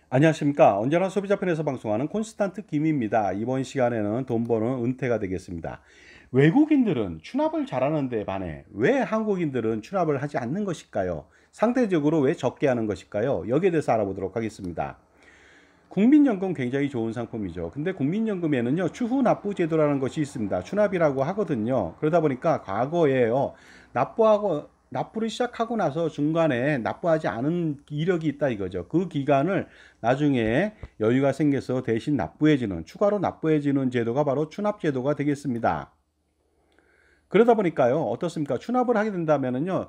안녕하십니까. 언제나 소비자편에서 방송하는 콘스탄트 김입니다. 이번 시간에는 돈 버는 은퇴가 되겠습니다. 외국인들은 추납을 잘하는 데 반해 왜 한국인들은 추납을 하지 않는 것일까요? 상대적으로 왜 적게 하는 것일까요? 여기에 대해서 알아보도록 하겠습니다. 국민연금 굉장히 좋은 상품이죠. 근데 국민연금에는요, 추후 납부 제도라는 것이 있습니다. 추납이라고 하거든요. 그러다 보니까 과거에요, 납부를 시작하고 나서 중간에 납부하지 않은 이력이 있다 이거죠. 그 기간을 나중에 여유가 생겨서 대신 추가로 납부해주는 제도가 바로 추납 제도가 되겠습니다. 그러다 보니까요, 어떻습니까? 추납을 하게 된다면은요,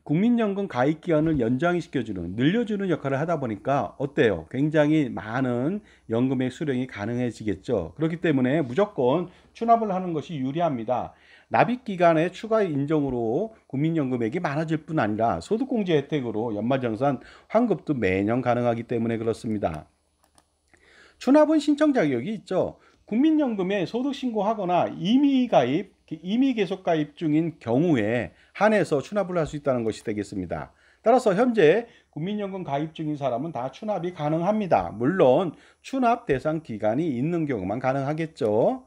국민연금 가입 기간을 연장시켜주는, 늘려주는 역할을 하다 보니까 어때요? 굉장히 많은 연금의 수령이 가능해지겠죠. 그렇기 때문에 무조건 추납을 하는 것이 유리합니다. 납입 기간의 추가 인정으로 국민연금액이 많아질 뿐 아니라 소득공제 혜택으로 연말정산 환급도 매년 가능하기 때문에 그렇습니다. 추납은 신청 자격이 있죠. 국민연금에 소득 신고하거나 이미 계속 가입 중인 경우에 한해서 추납을 할 수 있다는 것이 되겠습니다. 따라서 현재 국민연금 가입 중인 사람은 다 추납이 가능합니다. 물론 추납 대상 기간이 있는 경우만 가능하겠죠.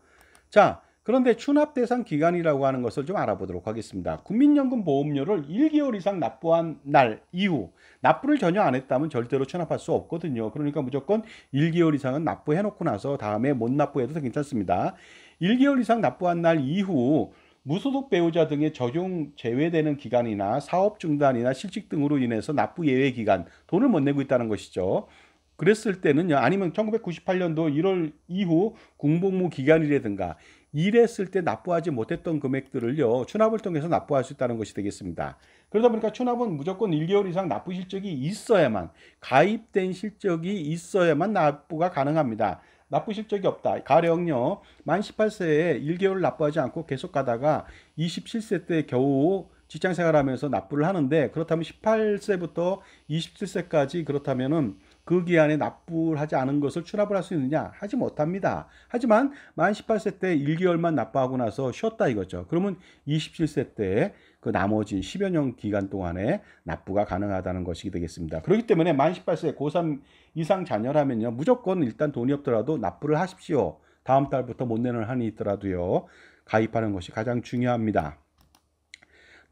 자, 그런데 추납 대상 기간이라고 하는 것을 좀 알아보도록 하겠습니다. 국민연금 보험료를 1개월 이상 납부한 날 이후 납부를 전혀 안 했다면 절대로 추납할 수 없거든요. 그러니까 무조건 1개월 이상은 납부해 놓고 나서 다음에 못 납부해도 괜찮습니다. 1개월 이상 납부한 날 이후 무소속 배우자 등의 적용 제외되는 기간이나 사업 중단이나 실직 등으로 인해서 납부 예외 기간, 돈을 못 내고 있다는 것이죠. 그랬을 때는요, 아니면 1998년도 1월 이후 군복무 기간이라든가 일했을 때 납부하지 못했던 금액들을요, 추납을 통해서 납부할 수 있다는 것이 되겠습니다. 그러다 보니까 추납은 무조건 1개월 이상 납부 실적이 있어야만, 가입된 실적이 있어야만 납부가 가능합니다. 납부 실적이 없다. 가령요, 만 18세에 1개월 납부하지 않고 계속 가다가 27세 때 겨우 직장 생활하면서 납부를 하는데, 그렇다면 18세부터 27세까지 그렇다면은 그 기한에 납부를 하지 않은 것을 추납을 할 수 있느냐? 하지 못합니다. 하지만 만 18세 때 1개월만 납부하고 나서 쉬었다 이거죠. 그러면 27세 때 그 나머지 10여 년 기간 동안에 납부가 가능하다는 것이 되겠습니다. 그렇기 때문에 만 18세 고3 이상 자녀라면요, 무조건 일단 돈이 없더라도 납부를 하십시오. 다음 달부터 못 내는 한이 있더라도요, 가입하는 것이 가장 중요합니다.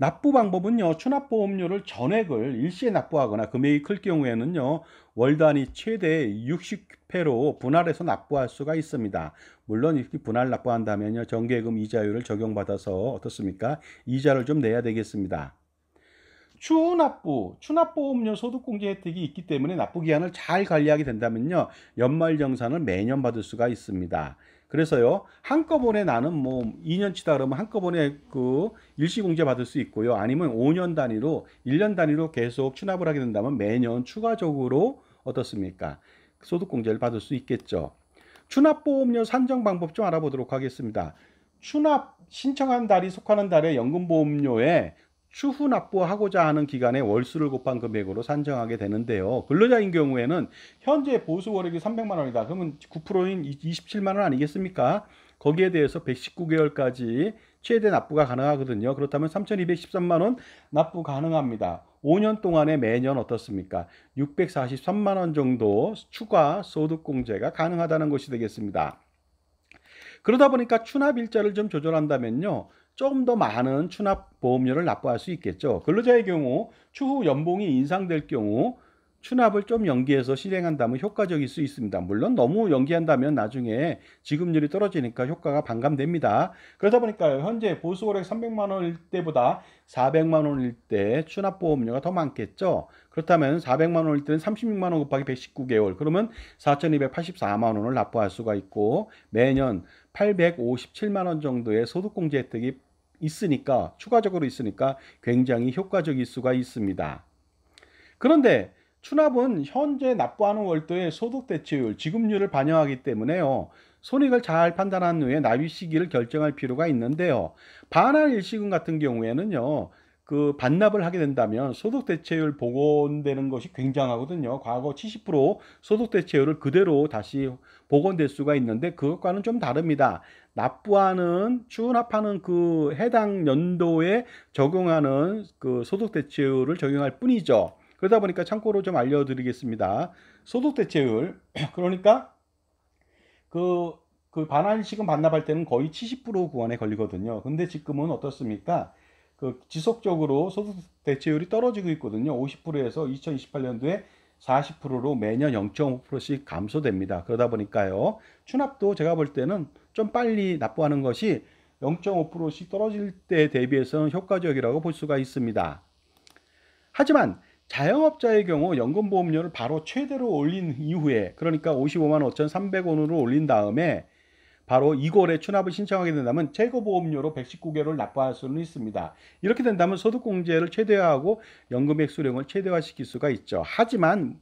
납부 방법은요, 추납보험료를 전액을 일시에 납부하거나 금액이 클 경우에는요, 월 단위 최대 60회로 분할해서 납부할 수가 있습니다. 물론 이렇게 분할 납부한다면요, 정기예금 이자율을 적용받아서 어떻습니까? 이자를 좀 내야 되겠습니다. 추후 납부, 추납보험료 소득공제 혜택이 있기 때문에 납부 기한을 잘 관리하게 된다면요, 연말정산을 매년 받을 수가 있습니다. 그래서요, 한꺼번에 나는 뭐 2년치다 그러면 한꺼번에 그 일시공제 받을 수 있고요. 아니면 5년 단위로, 1년 단위로 계속 추납을 하게 된다면 매년 추가적으로 어떻습니까? 소득공제를 받을 수 있겠죠. 추납보험료 산정 방법 좀 알아보도록 하겠습니다. 추납 신청한 달이 속하는 달의 연금보험료에 추후 납부하고자 하는 기간에 월수를 곱한 금액으로 산정하게 되는데요. 근로자인 경우에는 현재 보수 월액이 300만 원이다. 그러면 9%인 27만 원 아니겠습니까? 거기에 대해서 119개월까지 최대 납부가 가능하거든요. 그렇다면 3,213만 원 납부 가능합니다. 5년 동안에 매년 어떻습니까? 643만 원 정도 추가 소득공제가 가능하다는 것이 되겠습니다. 그러다 보니까 추납 일자를 좀 조절한다면요, 좀 더 많은 추납 보험료를 납부할 수 있겠죠. 근로자의 경우 추후 연봉이 인상될 경우 추납을 좀 연기해서 실행한다면 효과적일 수 있습니다. 물론 너무 연기한다면 나중에 지급률이 떨어지니까 효과가 반감됩니다. 그러다 보니까 현재 보수월액 300만 원일 때보다 400만 원일 때 추납보험료가 더 많겠죠. 그렇다면 400만 원일 때는 36만 원 곱하기 119개월, 그러면 4,284만 원을 납부할 수가 있고 매년 857만 원 정도의 소득공제 혜택이 있으니까, 추가적으로 있으니까 굉장히 효과적일 수가 있습니다. 그런데 추납은 현재 납부하는 월도의 소득 대체율, 지급률을 반영하기 때문에요, 손익을 잘 판단한 후에 납입 시기를 결정할 필요가 있는데요. 반환 일시금 같은 경우에는요, 그 반납을 하게 된다면 소득 대체율 복원되는 것이 굉장하거든요. 과거 70% 소득 대체율을 그대로 다시 복원될 수가 있는데 그것과는 좀 다릅니다. 납부하는 추납하는 그 해당 연도에 적용하는 그 소득 대체율을 적용할 뿐이죠. 그러다 보니까 참고로 좀 알려드리겠습니다. 소득 대체율 그러니까 그, 그 반환시금 반납할 때는 거의 70% 구간에 걸리거든요. 근데 지금은 어떻습니까? 그 지속적으로 소득 대체율이 떨어지고 있거든요. 50%에서 2028년도에 40%로 매년 0.5%씩 감소됩니다. 그러다 보니까요. 추납도 제가 볼 때는 좀 빨리 납부하는 것이 0.5%씩 떨어질 때 대비해서는 효과적이라고 볼 수가 있습니다. 하지만 자영업자의 경우 연금보험료를 바로 최대로 올린 이후에 그러니까 55만 5,300원으로 올린 다음에 바로 2월에 추납을 신청하게 된다면 재고보험료로 119개월을 납부할 수는 있습니다. 이렇게 된다면 소득공제를 최대화하고 연금액 수령을 최대화시킬 수가 있죠. 하지만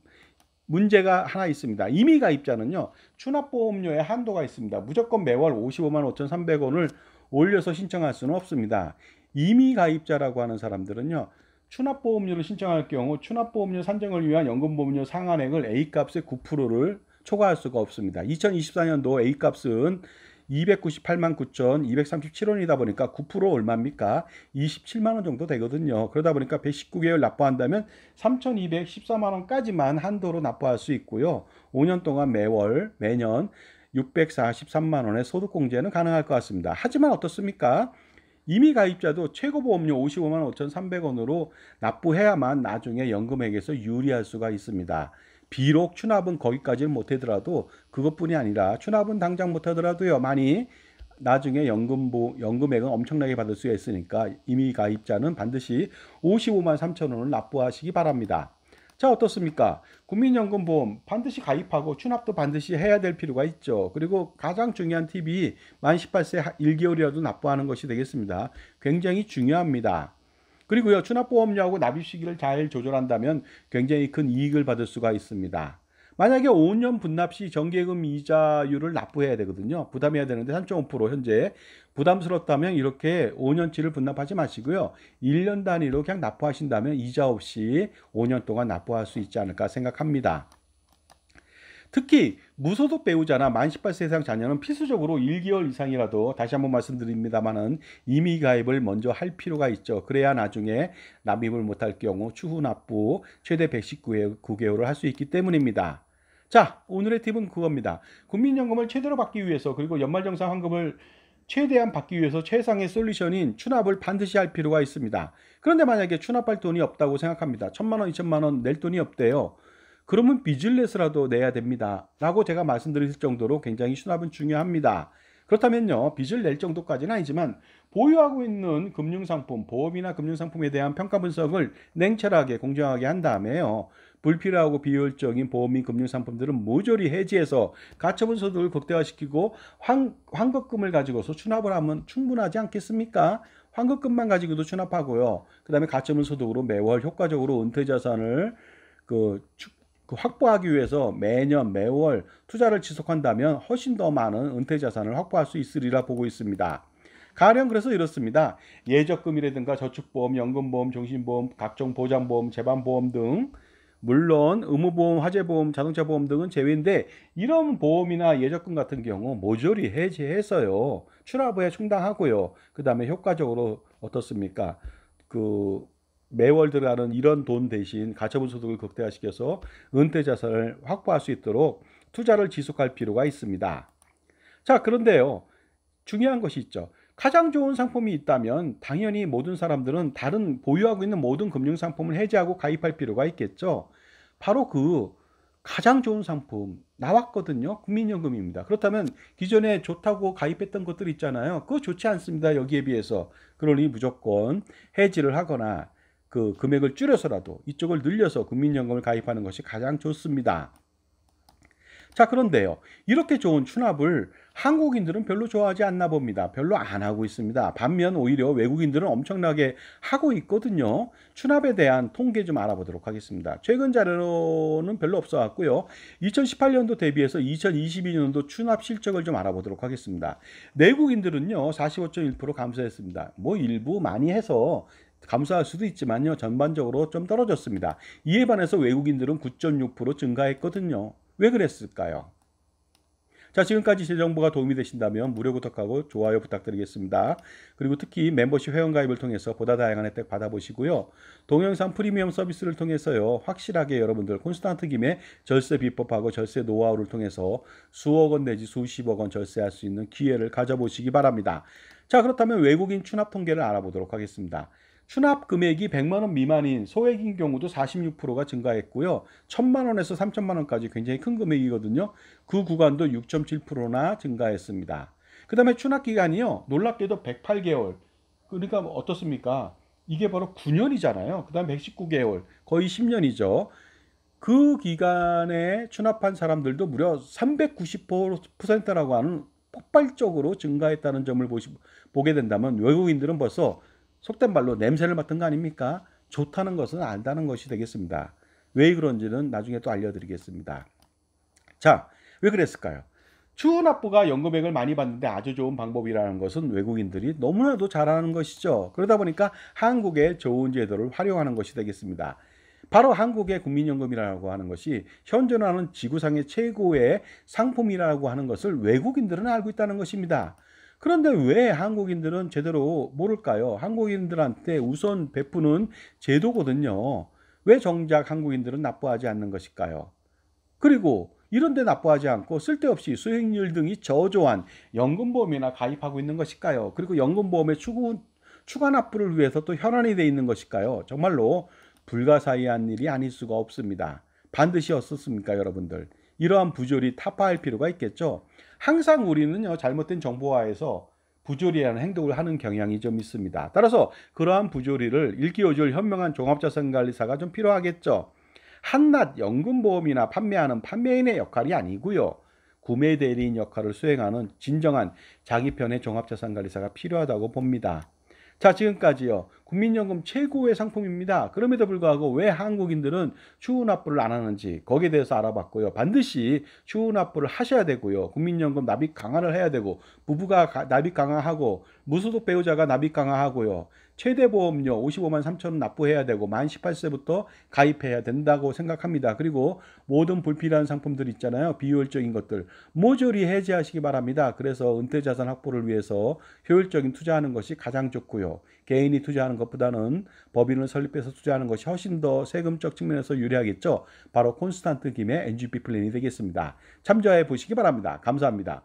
문제가 하나 있습니다. 이미 가입자는요. 추납보험료에 한도가 있습니다. 무조건 매월 55만 5,300원을 올려서 신청할 수는 없습니다. 이미 가입자라고 하는 사람들은요. 추납보험료를 신청할 경우 추납보험료 산정을 위한 연금보험료 상한액을 A값의 9%를 초과할 수가 없습니다. 2024년도 A값은 298만 9,237원이다 보니까 9% 얼마입니까? 27만 원 정도 되거든요. 그러다 보니까 119개월 납부한다면 3,214만 원까지만 한도로 납부할 수 있고요. 5년 동안 매년 643만 원의 소득공제는 가능할 것 같습니다. 하지만 어떻습니까? 이미 가입자도 최고보험료 55만 5,300원으로 납부해야만 나중에 연금액에서 유리할 수가 있습니다. 비록 추납은 거기까지는 못하더라도 그것뿐이 아니라 추납은 당장 못하더라도요. 많이 나중에 연금액은 엄청나게 받을 수 있으니까 이미 가입자는 반드시 55만 3천 원을 납부하시기 바랍니다. 자, 어떻습니까? 국민연금보험 반드시 가입하고 추납도 반드시 해야 될 필요가 있죠. 그리고 가장 중요한 팁이 만 18세 1개월이라도 납부하는 것이 되겠습니다. 굉장히 중요합니다. 그리고요, 추납보험료하고 납입 시기를 잘 조절한다면 굉장히 큰 이익을 받을 수가 있습니다. 만약에 5년 분납 시 정기예금 이자율을 납부해야 되거든요. 부담해야 되는데 3.5% 현재 부담스럽다면 이렇게 5년치를 분납하지 마시고요. 1년 단위로 그냥 납부하신다면 이자 없이 5년 동안 납부할 수 있지 않을까 생각합니다. 특히 무소득 배우자나 만 18세 이상 자녀는 필수적으로 1개월 이상이라도 다시 한번 말씀드립니다만은 이미 가입을 먼저 할 필요가 있죠. 그래야 나중에 납입을 못할 경우 추후 납부 최대 119개월을 할 수 있기 때문입니다. 자, 오늘의 팁은 그겁니다. 국민연금을 최대로 받기 위해서 그리고 연말정산 환급을 최대한 받기 위해서 최상의 솔루션인 추납을 반드시 할 필요가 있습니다. 그런데 만약에 추납할 돈이 없다고 생각합니다. 1,000만 원, 2,000만 원 낼 돈이 없대요. 그러면 빚을 내서라도 내야 됩니다. 라고 제가 말씀드릴 정도로 굉장히 추납은 중요합니다. 그렇다면요, 빚을 낼 정도까지는 아니지만 보유하고 있는 금융상품, 보험이나 금융상품에 대한 평가 분석을 냉철하게 공정하게 한 다음에요. 불필요하고 비효율적인 보험 및 금융상품들은 모조리 해지해서 가처분 소득을 극대화시키고 환급금을 가지고서 추납을 하면 충분하지 않겠습니까? 환급금만 가지고도 추납하고요. 그 다음에 가처분 소득으로 매월 효과적으로 은퇴자산을 확보하기 위해서 매월 투자를 지속한다면 훨씬 더 많은 은퇴자산을 확보할 수 있으리라 보고 있습니다. 가령 그래서 이렇습니다. 예적금이라든가 저축보험, 연금보험, 종신보험, 각종 보장보험, 재반보험 등 물론 의무보험, 화재보험, 자동차보험 등은 제외인데 이런 보험이나 예적금 같은 경우 모조리 해지해서요. 추납후에 충당하고요. 그 다음에 효과적으로 어떻습니까? 매월 들어가는 이런 돈 대신 가처분 소득을 극대화시켜서 은퇴 자산을 확보할 수 있도록 투자를 지속할 필요가 있습니다. 자, 그런데요. 중요한 것이 있죠. 가장 좋은 상품이 있다면 당연히 모든 사람들은 다른 보유하고 있는 모든 금융상품을 해지하고 가입할 필요가 있겠죠. 바로 그 가장 좋은 상품 나왔거든요. 국민연금입니다. 그렇다면 기존에 좋다고 가입했던 것들 있잖아요. 그거 좋지 않습니다. 여기에 비해서. 그러니 무조건 해지를 하거나 그 금액을 줄여서라도 이쪽을 늘려서 국민연금을 가입하는 것이 가장 좋습니다. 자, 그런데요. 이렇게 좋은 추납을 한국인들은 별로 좋아하지 않나 봅니다. 별로 안 하고 있습니다. 반면 오히려 외국인들은 엄청나게 하고 있거든요. 추납에 대한 통계 좀 알아보도록 하겠습니다. 최근 자료는 별로 없어 갖고요. 2018년도 대비해서 2022년도 추납 실적을 좀 알아보도록 하겠습니다. 내국인들은요. 45.1% 감소했습니다. 뭐 일부 많이 해서 감소할 수도 있지만요. 전반적으로 좀 떨어졌습니다. 이에 반해서 외국인들은 9.6% 증가했거든요. 왜 그랬을까요? 자, 지금까지 제 정보가 도움이 되신다면 무료 구독하고 좋아요 부탁드리겠습니다. 그리고 특히 멤버십 회원가입을 통해서 보다 다양한 혜택 받아보시고요. 동영상 프리미엄 서비스를 통해서요, 확실하게 여러분들 콘스탄트 김의 절세 비법하고 절세 노하우를 통해서 수억 원 내지 수십억 원 절세할 수 있는 기회를 가져보시기 바랍니다. 자, 그렇다면 외국인 추납 통계를 알아보도록 하겠습니다. 추납 금액이 100만 원 미만인 소액인 경우도 46%가 증가했고요. 1000만 원에서 3000만 원까지 굉장히 큰 금액이거든요. 그 구간도 6.7%나 증가했습니다. 그 다음에 추납 기간이요, 놀랍게도 108개월. 그러니까 어떻습니까? 이게 바로 9년이잖아요. 그 다음에 119개월, 거의 10년이죠. 그 기간에 추납한 사람들도 무려 390%라고 하는 폭발적으로 증가했다는 점을 보게 된다면 외국인들은 벌써 속된 말로 냄새를 맡은 거 아닙니까? 좋다는 것은 안다는 것이 되겠습니다. 왜 그런지는 나중에 또 알려드리겠습니다. 자, 왜 그랬을까요? 추후납부가 연금액을 많이 받는데 아주 좋은 방법이라는 것은 외국인들이 너무나도 잘하는 것이죠. 그러다 보니까 한국의 좋은 제도를 활용하는 것이 되겠습니다. 바로 한국의 국민연금이라고 하는 것이 현존하는 지구상의 최고의 상품이라고 하는 것을 외국인들은 알고 있다는 것입니다. 그런데 왜 한국인들은 제대로 모를까요? 한국인들한테 우선 베푸는 제도거든요. 왜 정작 한국인들은 납부하지 않는 것일까요? 그리고 이런데 납부하지 않고 쓸데없이 수익률 등이 저조한 연금보험이나 가입하고 있는 것일까요? 그리고 연금보험의 추가 납부를 위해서 또 현안이 돼 있는 것일까요? 정말로 불가사의한 일이 아닐 수가 없습니다. 반드시 어떻습니까, 여러분들? 이러한 부조리 타파할 필요가 있겠죠. 항상 우리는요, 잘못된 정보화에서 부조리라는 행동을 하는 경향이 좀 있습니다. 따라서 그러한 부조리를 일기요절 현명한 종합자산관리사가 좀 필요하겠죠. 한낱 연금보험이나 판매하는 판매인의 역할이 아니고요, 구매 대리인 역할을 수행하는 진정한 자기 편의 종합자산관리사가 필요하다고 봅니다. 자, 지금까지요, 국민연금 최고의 상품입니다. 그럼에도 불구하고 왜 한국인들은 추후납부를 안 하는지 거기에 대해서 알아봤고요. 반드시 추후납부를 하셔야 되고요. 국민연금 납입 강화를 해야 되고, 부부가 납입 강화하고, 무소속 배우자가 납입 강화하고요. 최대 보험료 55만 3천 원 납부해야 되고, 만 18세부터 가입해야 된다고 생각합니다. 그리고 모든 불필요한 상품들 있잖아요, 비효율적인 것들 모조리 해지하시기 바랍니다. 그래서 은퇴자산 확보를 위해서 효율적인 투자하는 것이 가장 좋고요. 개인이 투자하는 것보다는 법인을 설립해서 투자하는 것이 훨씬 더 세금적 측면에서 유리하겠죠. 바로 콘스탄트 김의 NGP 플랜이 되겠습니다. 참조해 보시기 바랍니다. 감사합니다.